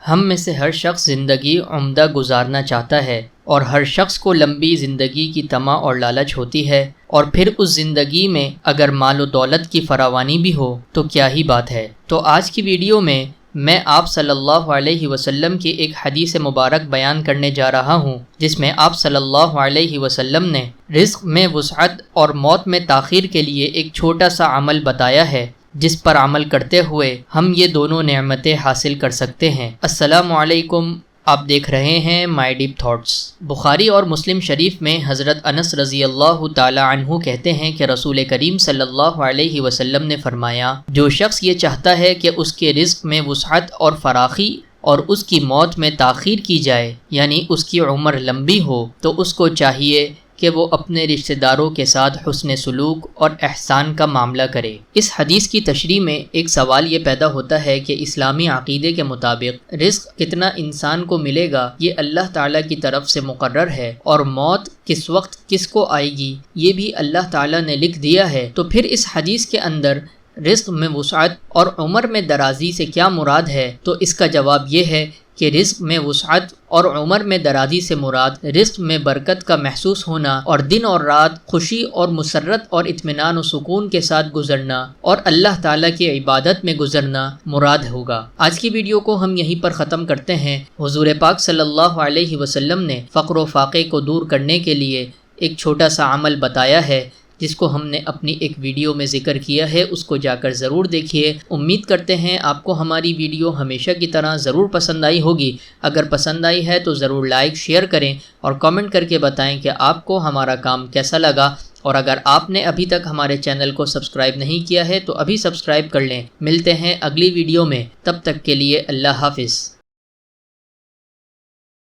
ہم میں سے ہر شخص زندگی عمدہ گزارنا چاہتا ہے اور ہر شخص کو لمبی زندگی کی طمع اور لالچ ہوتی ہے، اور پھر اس زندگی میں اگر مال و دولت کی فراوانی بھی ہو تو کیا ہی بات ہے۔ تو آج کی ویڈیو میں آپ صلی اللہ علیہ وسلم کی ایک حدیث مبارک بیان کرنے جا رہا ہوں، جس میں آپ صلی اللہ علیہ وسلم نے رزق میں وسعت اور موت میں تاخیر کے لیے ایک چھوٹا سا عمل بتایا ہے، جس پر عمل کرتے ہوئے ہم یہ دونوں نعمتیں حاصل کر سکتے ہیں۔ السلام علیکم، آپ دیکھ رہے ہیں مائی ڈیپ تھاٹس۔ بخاری اور مسلم شریف میں حضرت انس رضی اللہ تعالی عنہ کہتے ہیں کہ رسول کریم صلی اللہ علیہ وسلم نے فرمایا، جو شخص یہ چاہتا ہے کہ اس کے رزق میں وسعت اور فراخی اور اس کی موت میں تاخیر کی جائے، یعنی اس کی عمر لمبی ہو، تو اس کو چاہیے کہ وہ اپنے رشتہ داروں کے ساتھ حسن سلوک اور احسان کا معاملہ کرے۔ اس حدیث کی تشریح میں ایک سوال یہ پیدا ہوتا ہے کہ اسلامی عقیدے کے مطابق رزق کتنا انسان کو ملے گا یہ اللہ تعالیٰ کی طرف سے مقرر ہے، اور موت کس وقت کس کو آئے گی یہ بھی اللہ تعالیٰ نے لکھ دیا ہے۔ تو پھر اس حدیث کے اندر رزق میں وسعت اور عمر میں درازی سے کیا مراد ہے؟ تو اس کا جواب یہ ہے کہ رزق میں وسعت اور عمر میں درازی سے مراد رزق میں برکت کا محسوس ہونا اور دن اور رات خوشی اور مسرت اور اطمینان و سکون کے ساتھ گزرنا اور اللہ تعالیٰ کی عبادت میں گزرنا مراد ہوگا۔ آج کی ویڈیو کو ہم یہیں پر ختم کرتے ہیں۔ حضور پاک صلی اللہ علیہ وسلم نے فقر و فاقے کو دور کرنے کے لیے ایک چھوٹا سا عمل بتایا ہے، جس کو ہم نے اپنی ایک ویڈیو میں ذکر کیا ہے، اس کو جا کر ضرور دیکھیے۔ امید کرتے ہیں آپ کو ہماری ویڈیو ہمیشہ کی طرح ضرور پسند آئی ہوگی۔ اگر پسند آئی ہے تو ضرور لائک شیئر کریں اور کامنٹ کر کے بتائیں کہ آپ کو ہمارا کام کیسا لگا، اور اگر آپ نے ابھی تک ہمارے چینل کو سبسکرائب نہیں کیا ہے تو ابھی سبسکرائب کر لیں۔ ملتے ہیں اگلی ویڈیو میں، تب تک کے لیے اللہ حافظ۔